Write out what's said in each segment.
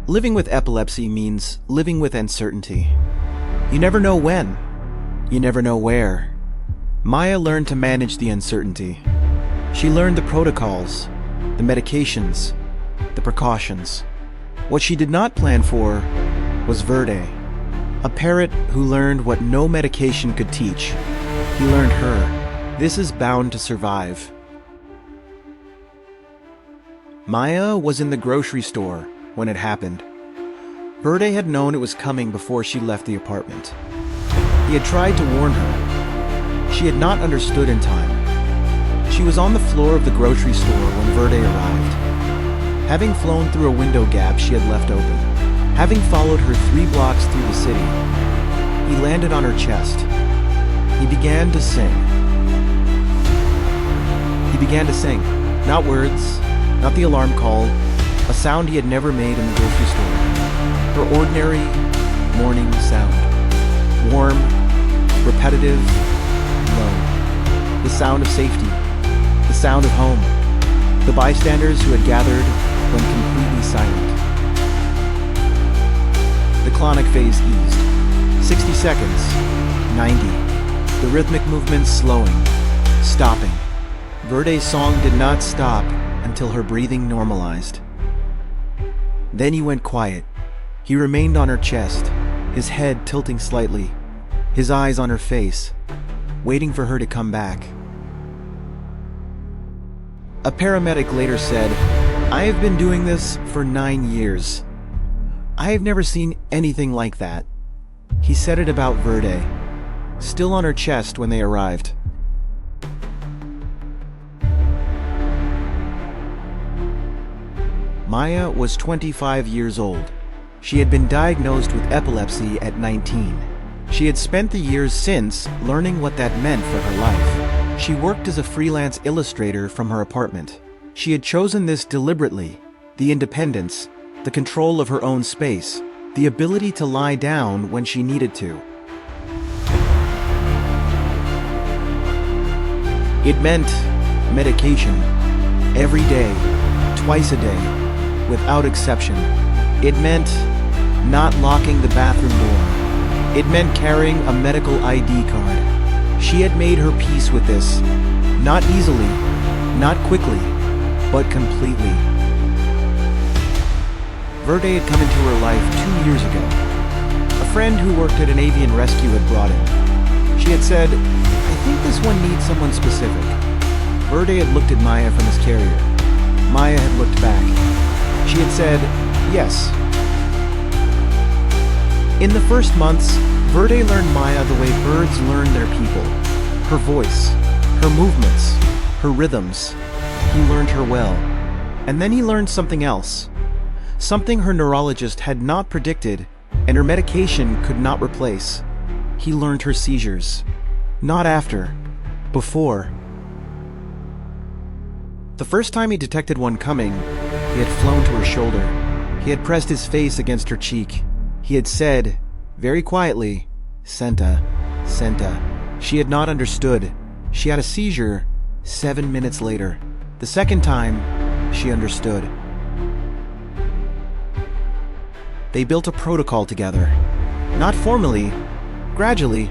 Living with epilepsy means living with uncertainty. You never know when. You never know where. Maya learned to manage the uncertainty. She learned the protocols, the medications, the precautions. What she did not plan for was Verde, a parrot who learned what no medication could teach. He learned her. This is bound to survive. Maya was in the grocery store when it happened. Verde had known it was coming before she left the apartment. He had tried to warn her. She had not understood in time. She was on the floor of the grocery store when Verde arrived. Having flown through a window gap she had left open, having followed her 3 blocks through the city, he landed on her chest. He began to sing. He began to sing. Not words, not the alarm call, a sound he had never made in the grocery store. Her ordinary morning sound. Warm, repetitive, low. The sound of safety. The sound of home. The bystanders who had gathered when completely silent. The clonic phase eased. 60 seconds. 90. The rhythmic movements slowing. Stopping. Verde's song did not stop until her breathing normalized. Then he went quiet. He remained on her chest, his head tilting slightly, his eyes on her face, waiting for her to come back. A paramedic later said, "I have been doing this for 9 years. I have never seen anything like that." He said it about Verde, still on her chest when they arrived. Maya was 25 years old. She had been diagnosed with epilepsy at 19. She had spent the years since learning what that meant for her life. She worked as a freelance illustrator from her apartment. She had chosen this deliberately, the independence, the control of her own space, the ability to lie down when she needed to. It meant medication, every day, twice a day, without exception. It meant not locking the bathroom door. It meant carrying a medical ID card. She had made her peace with this, not easily, not quickly, but completely. Verde had come into her life 2 years ago. A friend who worked at an avian rescue had brought him. She had said, "I think this one needs someone specific." Verde had looked at Maya from his carrier. Maya had looked back. She had said, "Yes." In the first months, Verde learned Maya the way birds learn their people. Her voice, her movements, her rhythms. He learned her well. And then he learned something else. Something her neurologist had not predicted and her medication could not replace. He learned her seizures. Not after, before. The first time he detected one coming, he had flown to her shoulder. He had pressed his face against her cheek. He had said, very quietly, "Senta, Senta." She had not understood. She had a seizure 7 minutes later. The second time, she understood. They built a protocol together. Not formally, gradually,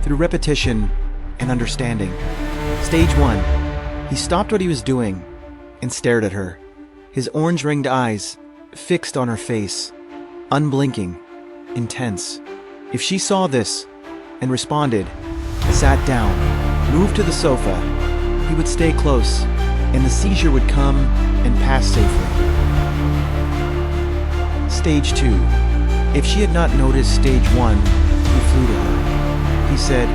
through repetition and understanding. Stage 1. He stopped what he was doing and stared at her. His orange-ringed eyes fixed on her face, unblinking, intense. If she saw this and responded, sat down, moved to the sofa, he would stay close, and the seizure would come and pass safely. Stage 2. If she had not noticed Stage 1, he flew to her. He said,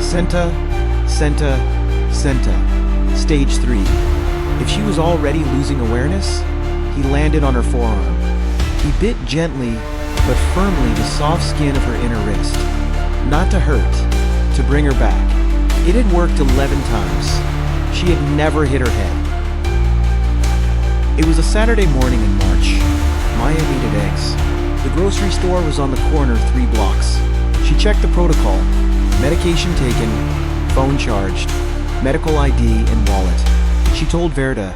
"Senta, Senta, Senta." Stage 3. If she was already losing awareness, he landed on her forearm. He bit gently but firmly the soft skin of her inner wrist. Not to hurt, to bring her back. It had worked 11 times. She had never hit her head. It was a Saturday morning in March. Maya needed eggs. The grocery store was on the corner 3 blocks. She checked the protocol. Medication taken, phone charged, medical ID and wallet. She told Verde,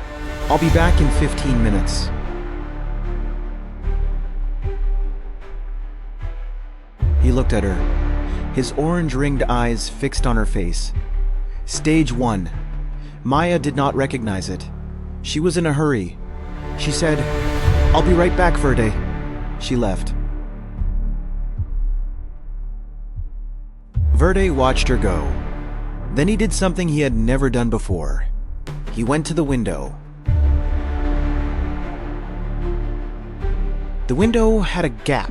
"I'll be back in 15 minutes. He looked at her, his orange-ringed eyes fixed on her face. Stage 1. Maya did not recognize it. She was in a hurry. She said, "I'll be right back, Verde." She left. Verde watched her go. Then he did something he had never done before. He went to the window. The window had a gap.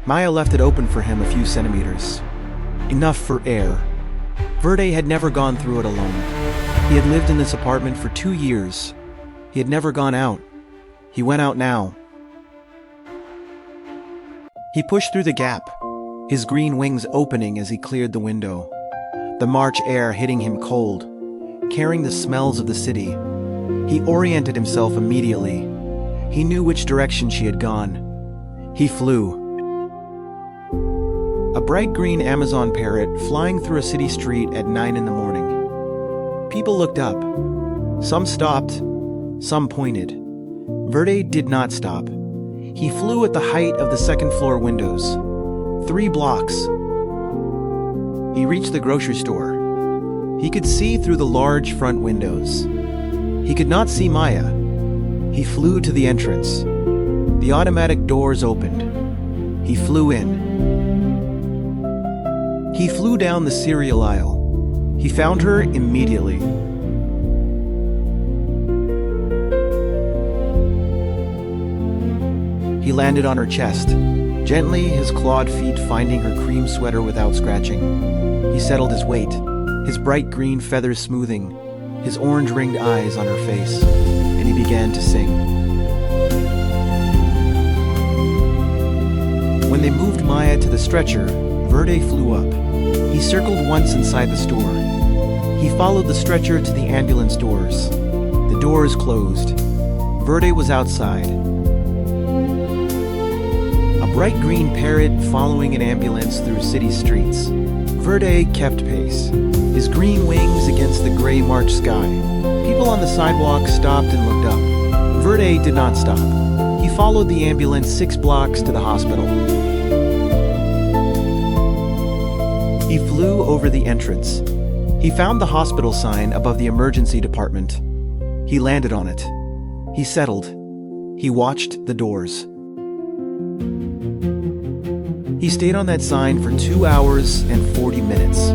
Maya left it open for him a few centimeters. Enough for air. Verde had never gone through it alone. He had lived in this apartment for 2 years. He had never gone out. He went out now. He pushed through the gap, his green wings opening as he cleared the window. The March air hitting him cold, carrying the smells of the city. He oriented himself immediately. He knew which direction she had gone. He flew. A bright green Amazon parrot flying through a city street at 9 in the morning. People looked up. Some stopped, some pointed. Verde did not stop. He flew at the height of the second-floor windows. 3 blocks. He reached the grocery store. He could see through the large front windows. He could not see Maya. He flew to the entrance. The automatic doors opened. He flew in. He flew down the cereal aisle. He found her immediately. He landed on her chest, gently, his clawed feet finding her cream sweater without scratching. He settled his weight, his bright green feathers smoothing, his orange-ringed eyes on her face, and he began to sing. When they moved Maya to the stretcher, Verde flew up. He circled once inside the store. He followed the stretcher to the ambulance doors. The doors closed. Verde was outside. A bright green parrot following an ambulance through city streets. Verde kept pace, his green wings against the gray March sky. People on the sidewalk stopped and looked up. Verde did not stop. He followed the ambulance 6 blocks to the hospital. He flew over the entrance. He found the hospital sign above the emergency department. He landed on it. He settled. He watched the doors. He stayed on that sign for 2 hours and 40 minutes.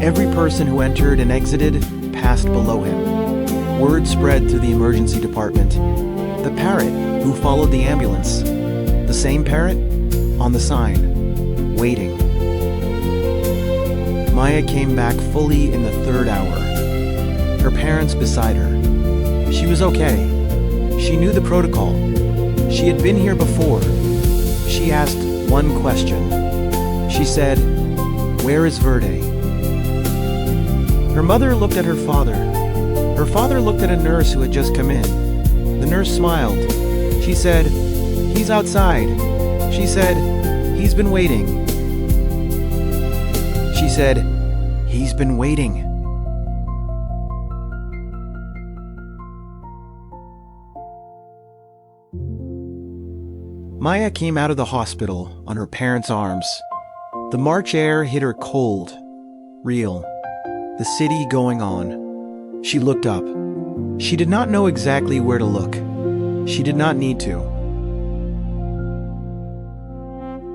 Every person who entered and exited passed below him. Word spread through the emergency department. The parrot who followed the ambulance. The same parrot on the sign, waiting. Maya came back fully in the 3rd hour. Her parents beside her. She was okay. She knew the protocol. She had been here before. She asked one question. She said, "Where is Verde?" Her mother looked at her father. Her father looked at a nurse who had just come in. The nurse smiled. She said, "He's outside." She said, "He's been waiting." She said, "He's been waiting." Maya came out of the hospital on her parents' arms. The March air hit her cold, real. The city going on. She looked up. She did not know exactly where to look. She did not need to.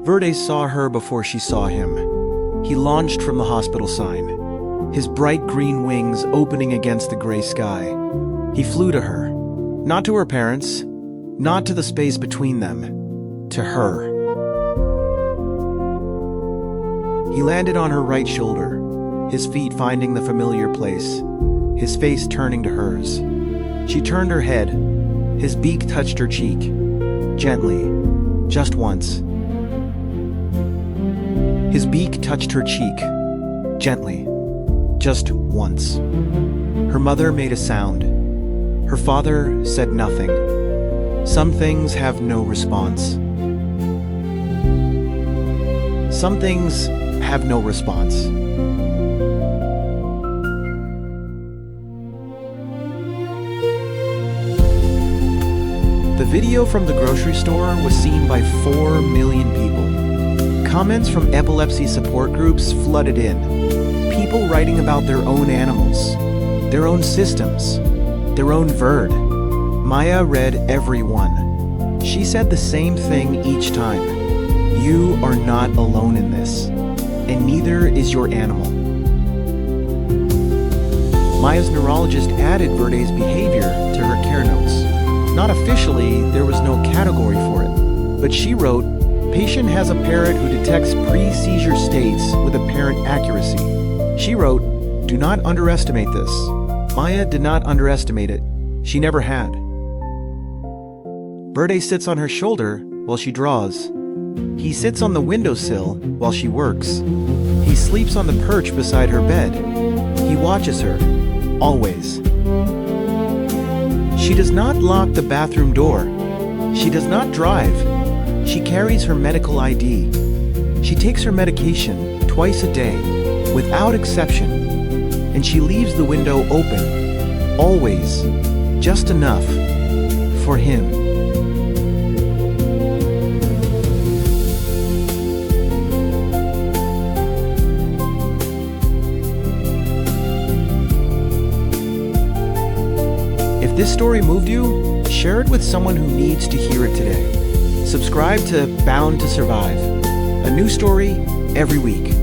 Verde saw her before she saw him. He launched from the hospital sign, his bright green wings opening against the gray sky. He flew to her. Not to her parents, not to the space between them. To her. He landed on her right shoulder, his feet finding the familiar place, his face turning to hers. She turned her head. His beak touched her cheek, gently, just once. His beak touched her cheek, gently, just once. Her mother made a sound. Her father said nothing. Some things have no response. Some things have no response. The video from the grocery store was seen by 4 million people. Comments from epilepsy support groups flooded in. People writing about their own animals, their own systems, their own Verde. Maya read every one. She said the same thing each time. You are not alone in this, and neither is your animal. Maya's neurologist added Verde's behavior to her care notes. Not officially, there was no category for it, but she wrote, "Patient has a parrot who detects pre-seizure states with apparent accuracy." She wrote, "Do not underestimate this." Maya did not underestimate it. She never had. Verde sits on her shoulder while she draws. He sits on the windowsill while she works. He sleeps on the perch beside her bed. He watches her, always. She does not lock the bathroom door. She does not drive. She carries her medical ID. She takes her medication twice a day, without exception, and she leaves the window open, always, just enough, for him. If this story moved you, share it with someone who needs to hear it today. Subscribe to Bound to Survive, a new story every week.